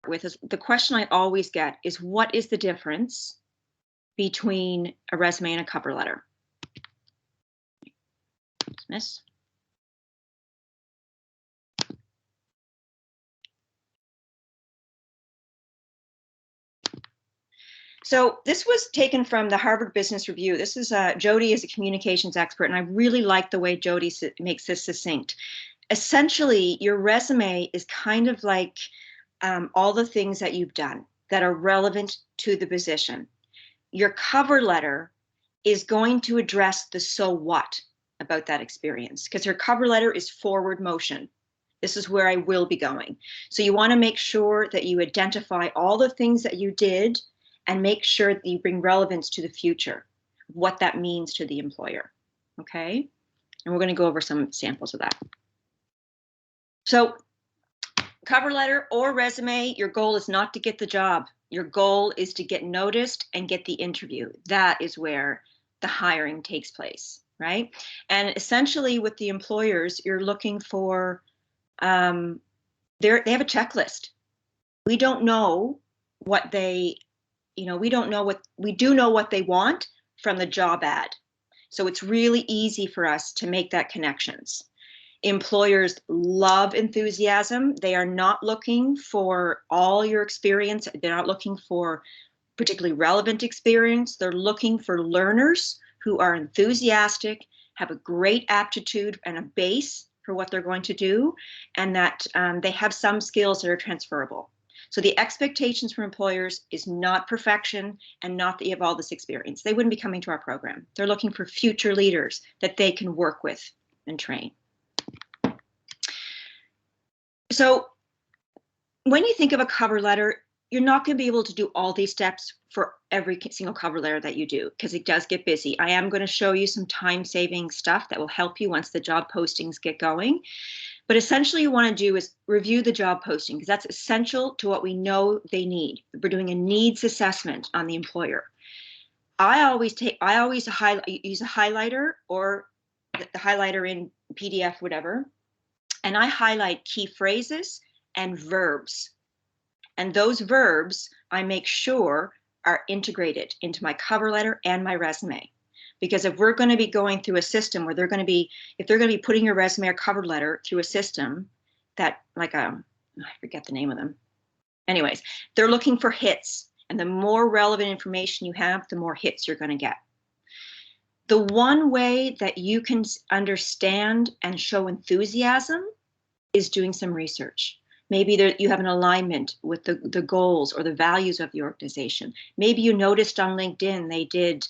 with is the question I always get is, what is the difference between a resume and a cover letter? Miss? So this was taken from the Harvard Business Review. This is Jody is a communications expert, and I really like the way Jody makes this succinct. Essentially, your resume is kind of like all the things that you've done that are relevant to the position. Your cover letter is going to address the so what about that experience, because your cover letter is forward motion. This is where I will be going. So you want to make sure that you identify all the things that you did and make sure that you bring relevance to the future, what that means to the employer, okay? And we're going to go over some samples of that. So cover letter or resume, your goal is not to get the job. Your goal is to get noticed and get the interview. That is where the hiring takes place, right? And essentially with the employers, you're looking for, they have a checklist. We don't know what they, we don't know what, we do know what they want from the job ad. So it's really easy for us to make that connections. Employers love enthusiasm. They are not looking for all your experience. They're not looking for particularly relevant experience. They're looking for learners who are enthusiastic, have a great aptitude and a base for what they're going to do, and that they have some skills that are transferable. So the expectations from employers is not perfection and not that you have all this experience. They wouldn't be coming to our program. They're looking for future leaders that they can work with and train. So when you think of a cover letter, you're not going to be able to do all these steps for every single cover letter that you do, because it does get busy. I am going to show you some time-saving stuff that will help you once the job postings get going. But essentially you want to do is review the job posting, because that's essential to what we know they need. We're doing a needs assessment on the employer. I always use a highlighter or the highlighter in PDF, whatever, and I highlight key phrases and verbs. And those verbs I make sure are integrated into my cover letter and my resume. Because if we're going to be going through a system where they're going to be, if they're going to be putting your resume or cover letter through a system that, like I forget the name of them. Anyways, they're looking for hits, and the more relevant information you have, the more hits you're going to get. The one way that you can understand and show enthusiasm is doing some research. Maybe you have an alignment with the goals or the values of the organization. Maybe you noticed on LinkedIn they did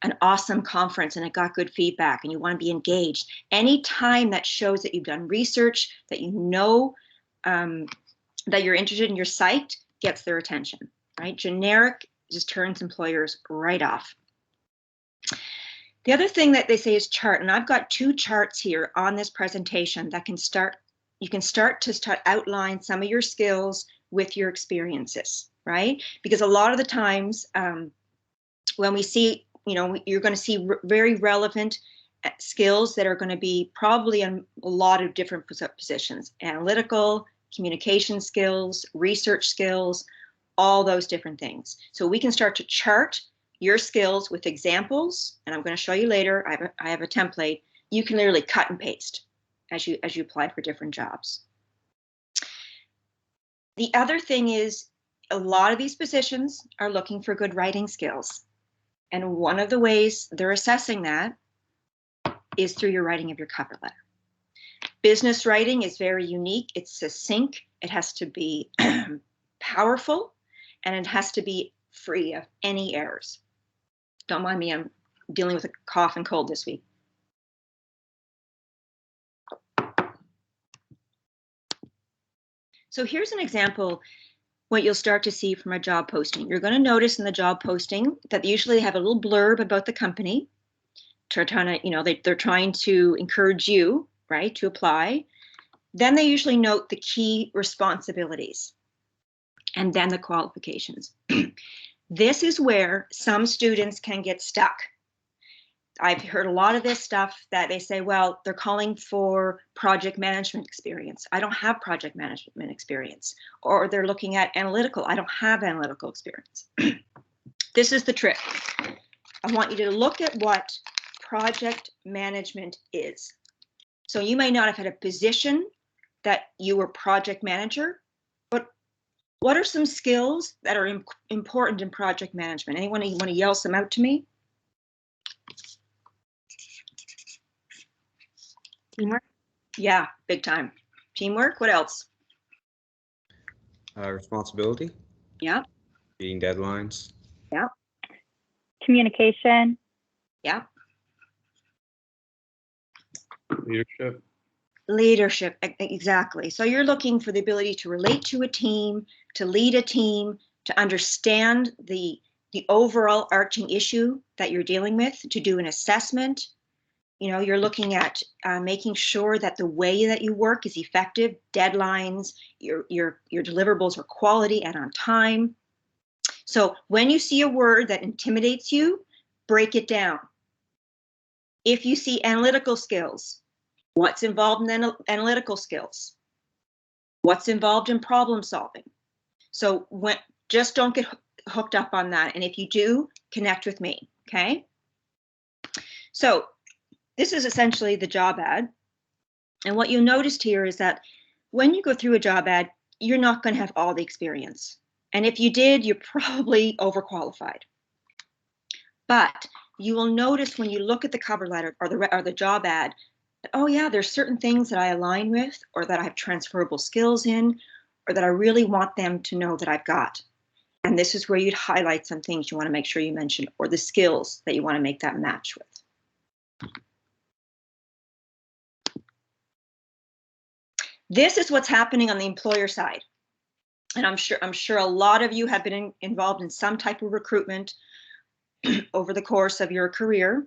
an awesome conference and it got good feedback and you want to be engaged. Any time that shows that you've done research, that you know that you're interested in your site, gets their attention, right? Generic just turns employers right off. The other thing that they say is chart, and I've got two charts here on this presentation that you can start to outline some of your skills with your experiences, right? Because a lot of the times when we see, you're going to see very relevant skills that are going to be probably in a lot of different positions: analytical, communication skills, research skills, all those different things. So we can start to chart your skills with examples, and I'm going to show you later. I have a template. You can literally cut and paste as you apply for different jobs. The other thing is, a lot of these positions are looking for good writing skills. And one of the ways they're assessing that is through your writing of your cover letter. Business writing is very unique. It's succinct. It has to be powerful, and it has to be free of any errors. Don't mind me, I'm dealing with a cough and cold this week. So here's an example what you'll start to see from a job posting. You're going to notice in the job posting that they usually have a little blurb about the company. They're trying to encourage you, right, to apply. Then they usually note the key responsibilities and then the qualifications. This is where some students can get stuck. I've heard a lot of this stuff that they say, well, they're calling for project management experience. I don't have project management experience. Or they're looking at analytical. I don't have analytical experience. This is the trick. I want you to look at what project management is. So you may not have had a position that you were project manager, but what are some skills that are important in project management? Anyone want to yell some out to me? Teamwork. Yeah, big time. Teamwork. What else? Responsibility. Yeah. Meeting deadlines. Yeah. Communication. Yeah. Leadership. Leadership, exactly. So you're looking for the ability to relate to a team, to lead a team, to understand the overall arching issue that you're dealing with, to do an assessment. You know, you're looking at making sure that the way that you work is effective, deadlines, your deliverables are quality and on time. So when you see a word that intimidates you, break it down. If you see analytical skills, what's involved in analytical skills? What's involved in problem solving? So just don't get hooked up on that. And if you do, connect with me, okay? So this is essentially the job ad. And what you noticed here is that when you go through a job ad, you're not going to have all the experience. And if you did, you're probably overqualified. But you will notice when you look at the cover letter or the job ad, oh yeah, there's certain things that I align with, or that I have transferable skills in, or that I really want them to know that I've got. And this is where you'd highlight some things you want to make sure you mention, or the skills that you want to make that match with. This is what's happening on the employer side. And I'm sure a lot of you have been involved in some type of recruitment over the course of your career.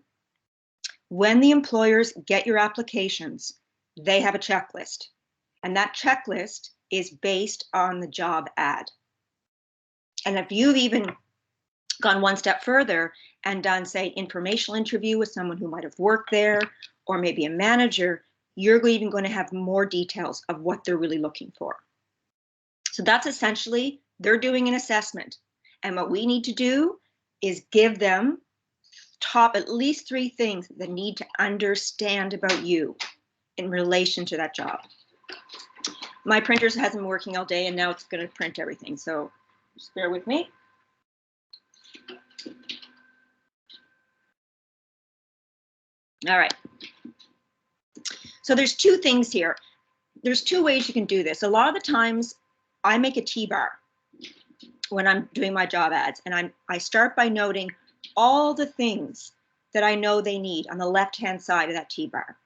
When the employers get your applications, they have a checklist, and that checklist is based on the job ad. And if you've even gone one step further and done, say, informational interview with someone who might have worked there, or maybe a manager, you're even going to have more details of what they're really looking for. So that's essentially, they're doing an assessment. And what we need to do is give them top at least 3 things they need to understand about you in relation to that job. My printer hasn't been working all day, and now it's going to print everything. So just bear with me. All right. So there's 2 things here. There's 2 ways you can do this. A lot of the times I make a T-bar when I'm doing my job ads, and I start by noting all the things that I know they need on the left-hand side of that T-bar.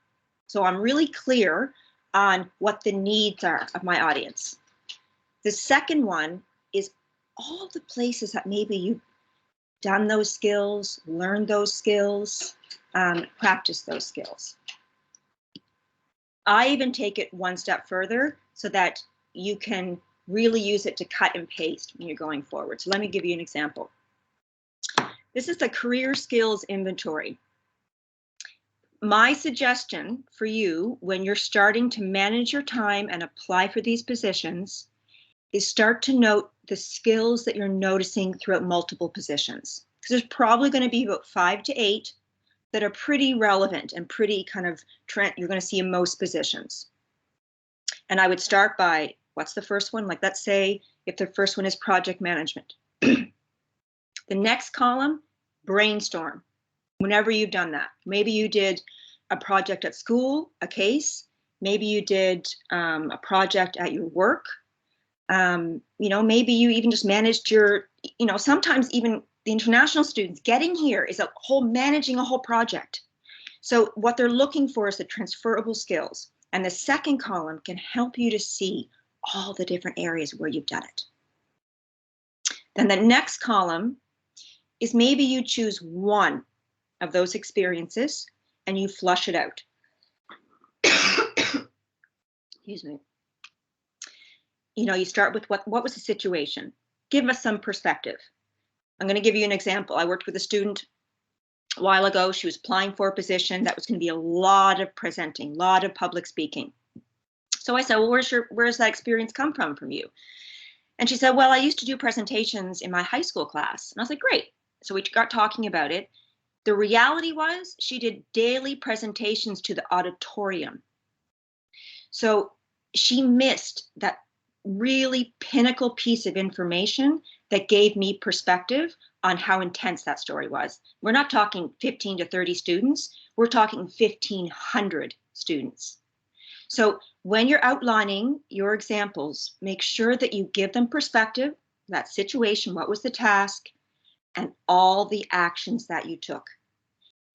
So I'm really clear on what the needs are of my audience. The second one is all the places that maybe you've done those skills, learned those skills, practiced those skills. I even take it one step further so that you can really use it to cut and paste when you're going forward. So let me give you an example. This is the career skills inventory. My suggestion for you when you're starting to manage your time and apply for these positions is start to note the skills that you're noticing throughout multiple positions. Because there's probably going to be about 5 to 8 that are pretty relevant and pretty kind of trend you're going to see in most positions. And I would start by, what's the first one? Like, let's say if the first one is project management. The next column, brainstorm. Whenever you've done that, maybe you did a project at school, a case, maybe you did a project at your work. You know, maybe you even just managed your, you know, sometimes even the international students getting here is managing a whole project. So what they're looking for is the transferable skills. And the second column can help you to see all the different areas where you've done it. Then the next column is maybe you choose one of those experiences and you flush it out. Excuse me. You know, you start with what was the situation? Give us some perspective. I'm going to give you an example. I worked with a student a while ago. She was applying for a position that was going to be a lot of presenting, a lot of public speaking. So I said, well, where's that experience come from you? And she said, well, I used to do presentations in my high school class. And I was like, great. So we got talking about it. The reality was she did daily presentations to the auditorium. So she missed that really pinnacle piece of information that gave me perspective on how intense that story was. We're not talking 15 to 30 students. We're talking 1,500 students. So when you're outlining your examples, make sure that you give them perspective, that situation, what was the task, and all the actions that you took.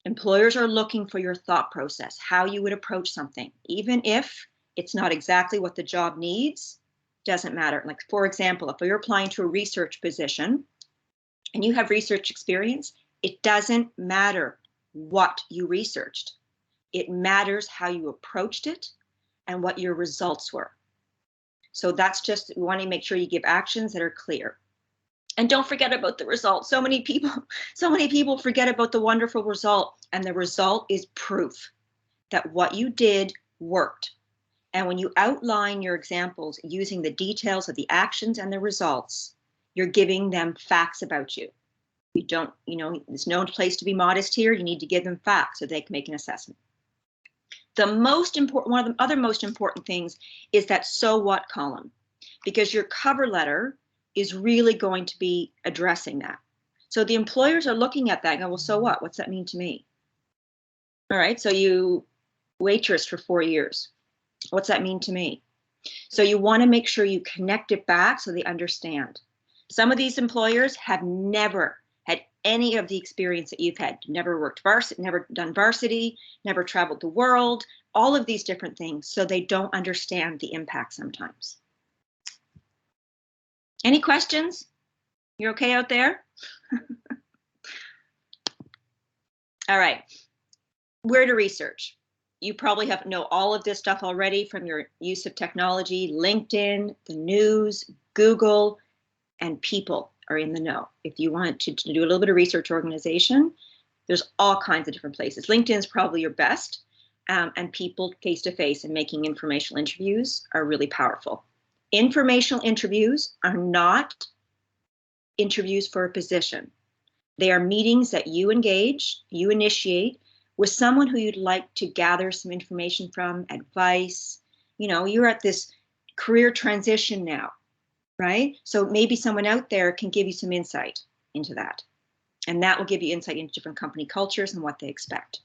Employers are looking for your thought process, how you would approach something, even if it's not exactly what the job needs, doesn't matter. Like, for example, if you're applying to a research position and you have research experience, it doesn't matter what you researched. It matters how you approached it and what your results were. So that's just, we want to make sure you give actions that are clear. And don't forget about the result. So many people forget about the wonderful result, and the result is proof that what you did worked. And when you outline your examples using the details of the actions and the results, you're giving them facts about you. You don't, there's no place to be modest here. You need to give them facts so they can make an assessment. One of the other most important things is that so what column, because your cover letter is really going to be addressing that. So the employers are looking at that and go, well, so what? What's that mean to me? All right, so you waitress for 4 years. What's that mean to me? So you want to make sure you connect it back so they understand. Some of these employers have never had any of the experience that you've had. Never worked varsity, never done varsity, never traveled the world, all of these different things. So they don't understand the impact sometimes. Any questions? You're okay out there? All right. Where to research? You probably know all of this stuff already from your use of technology. LinkedIn, the news, Google, and people are in the know. If you want to do a little bit of research organization, there's all kinds of different places. LinkedIn is probably your best, and people face-to-face and making informational interviews are really powerful. Informational interviews are not interviews for a position. They are meetings that you initiate with someone who you'd like to gather some information from, advice. You're at this career transition now, right? So maybe someone out there can give you some insight into that. And that will give you insight into different company cultures and what they expect.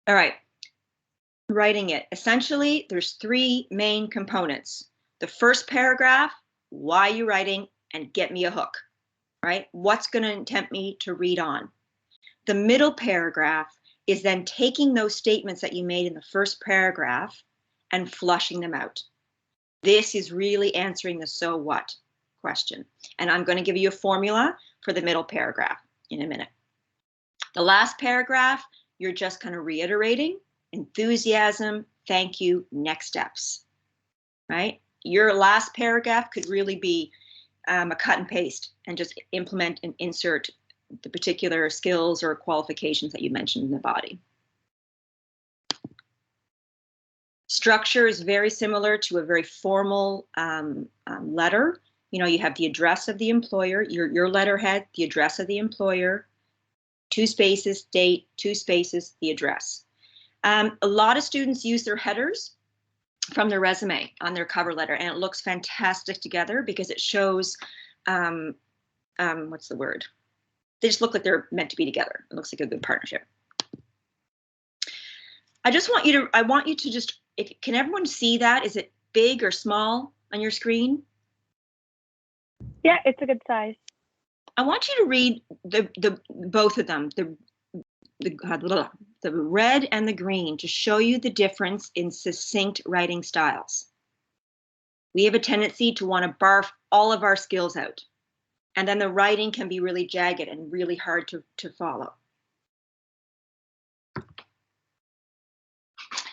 All right, writing it. Essentially, there's 3 main components. The first paragraph, why you're writing, and get me a hook, right? What's going to tempt me to read on? The middle paragraph is then taking those statements that you made in the first paragraph and flushing them out. This is really answering the so what question. And I'm going to give you a formula for the middle paragraph in a minute. The last paragraph, you're just kind of reiterating enthusiasm, thank you, next steps, right? Your last paragraph could really be a cut and paste and just implement and insert the particular skills or qualifications that you mentioned in the body. Structure is very similar to a very formal letter. You have the address of the employer, your letterhead, the address of the employer, 2 spaces, date, 2 spaces, the address. A lot of students use their headers from their resume on their cover letter, and it looks fantastic together because it shows, what's the word? They just look like they're meant to be together. It looks like a good partnership. I want you to just, can everyone see that? Is it big or small on your screen? Yeah, it's a good size. I want you to read both of them, the red and the green, to show you the difference in succinct writing styles. We have a tendency to want to barf all of our skills out. And then the writing can be really jagged and really hard to follow.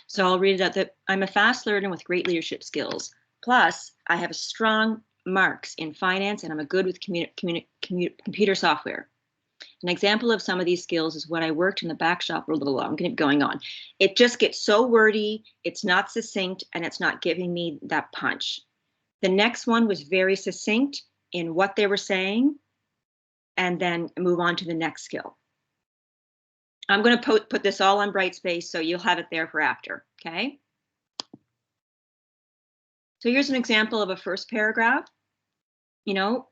So I'll read it out. That I'm a fast learner with great leadership skills. Plus, I have strong marks in finance and I'm good with computer software. An example of some of these skills is when I worked in the back shop for a little while. I'm going to be going on. It just gets so wordy, it's not succinct, and it's not giving me that punch. The next one was very succinct in what they were saying, and then move on to the next skill. I'm going to put this all on Brightspace, so you'll have it there for after, okay? So here's an example of a first paragraph. You know,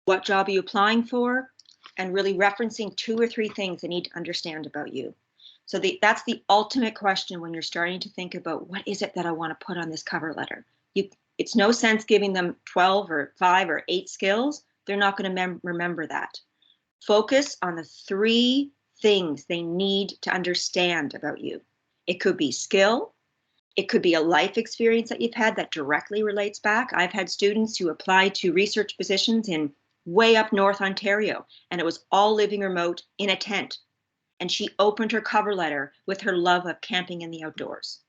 what job are you applying for? And really referencing 2 or 3 things they need to understand about you. So that's the ultimate question when you're starting to think about what is it that I want to put on this cover letter. It's no sense giving them 12 or 5 or 8 skills. They're not going to remember that. Focus on the 3 things they need to understand about you. It could be skill. It could be a life experience that you've had that directly relates back. I've had students who applied to research positions in way up north Ontario, and it was all living remote in a tent. And she opened her cover letter with her love of camping in the outdoors.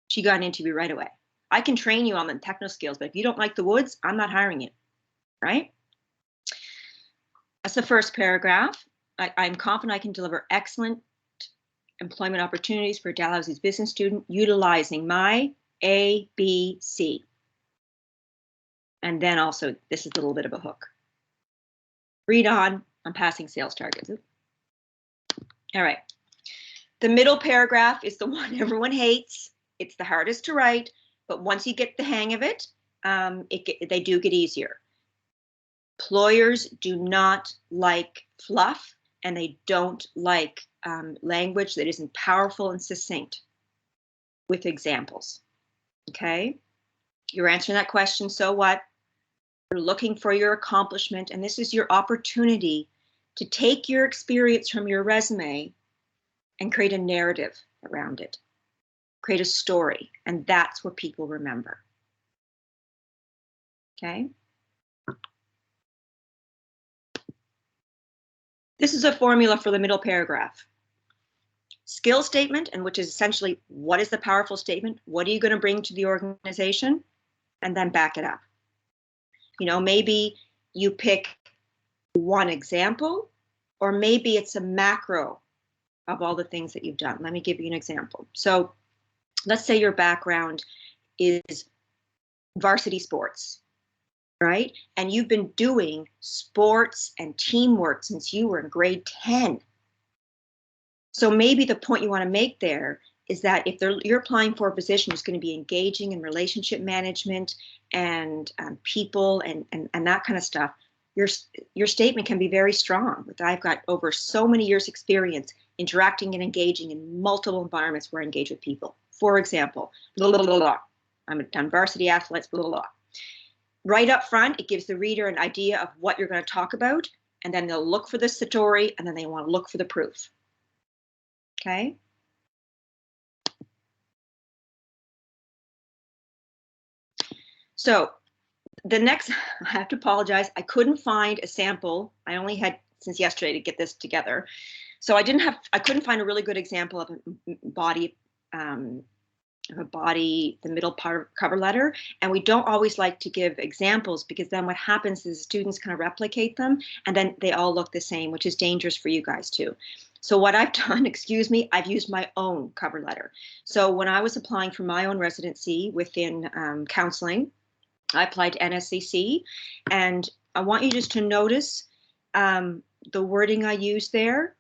She got an interview right away. I can train you on the technical skills, but if you don't like the woods, I'm not hiring you, right? That's the first paragraph. I'm confident I can deliver excellent employment opportunities for Dalhousie's business student utilizing my ABC. And then also, this is a little bit of a hook. Read on, I'm passing sales targets. All right. The middle paragraph is the one everyone hates. It's the hardest to write, but once you get the hang of it, they do get easier. Employers do not like fluff, and they don't like language that isn't powerful and succinct with examples. Okay? You're answering that question, so what? You're looking for your accomplishment, and this is your opportunity to take your experience from your resume and create a narrative around it. Create a story, and that's what people remember. Okay? This is a formula for the middle paragraph. Skill statement, and which is essentially what is the powerful statement? What are you going to bring to the organization? And then back it up. You know, maybe you pick one example, or maybe it's a macro of all the things that you've done. Let me give you an example. So let's say your background is varsity sports, right? And you've been doing sports and teamwork since you were in grade 10. So maybe the point you want to make there is that if you're applying for a position that's going to be engaging in relationship management and people and that kind of stuff, your statement can be very strong. I've got over so many years experience interacting and engaging in multiple environments where I engage with people. For example, blah, blah, blah, blah. I'm done varsity athletes, blah, blah, blah. Right up front, it gives the reader an idea of what you're going to talk about, and then they'll look for the story, and then they want to look for the proof. Okay? So the next, I have to apologize, I couldn't find a sample. I only had since yesterday to get this together. So I couldn't find a really good example of a body, the middle part cover letter. And we don't always like to give examples because then what happens is students kind of replicate them and then they all look the same, which is dangerous for you guys too. So what I've done, I've used my own cover letter. So when I was applying for my own residency within counseling, I applied to NSCC, and I want you just to notice the wording I used there.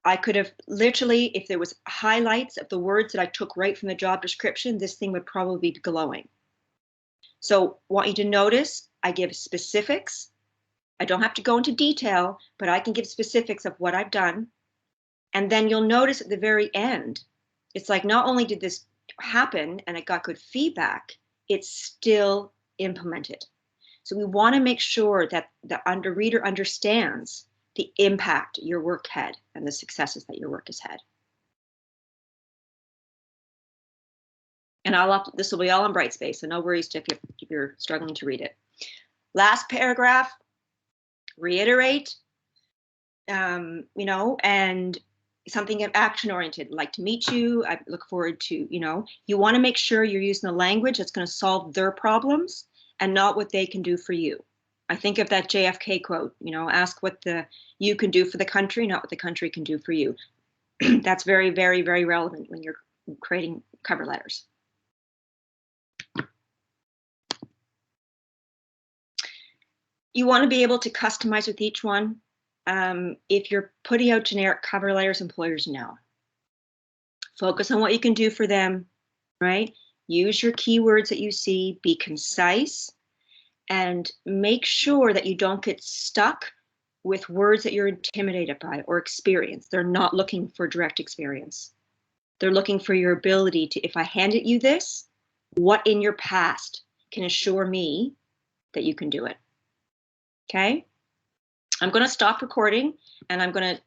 I could have literally, if there was highlights of the words that I took right from the job description, this thing would probably be glowing. So want you to notice, I give specifics. I don't have to go into detail, but I can give specifics of what I've done. And then you'll notice at the very end, it's like not only did this happen and it got good feedback, it's still implemented. So we want to make sure that the reader understands the impact your work had and the successes that your work has had. And this will be all in Brightspace, so no worries if you're struggling to read it. Last paragraph, reiterate, and something action-oriented, like to meet you, I look forward to, you want to make sure you're using the language that's going to solve their problems and not what they can do for you. I think of that JFK quote, you know, ask what you can do for the country, not what the country can do for you. That's very, very, very relevant when you're creating cover letters. You want to be able to customize with each one. If you're putting out generic cover letters, employers know. Focus on what you can do for them, right? Use your keywords that you see, be concise, and make sure that you don't get stuck with words that you're intimidated by or experience. They're not looking for direct experience. They're looking for your ability to, if I handed you this, what in your past can assure me that you can do it? Okay? I'm going to stop recording and I'm going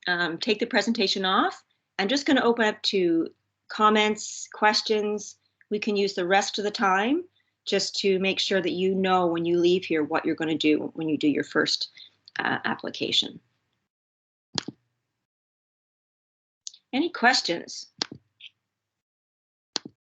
to take the presentation off. I'm just going to open up to comments, questions. We can use the rest of the time just to make sure that you know when you leave here what you're going to do when you do your first application. Any questions?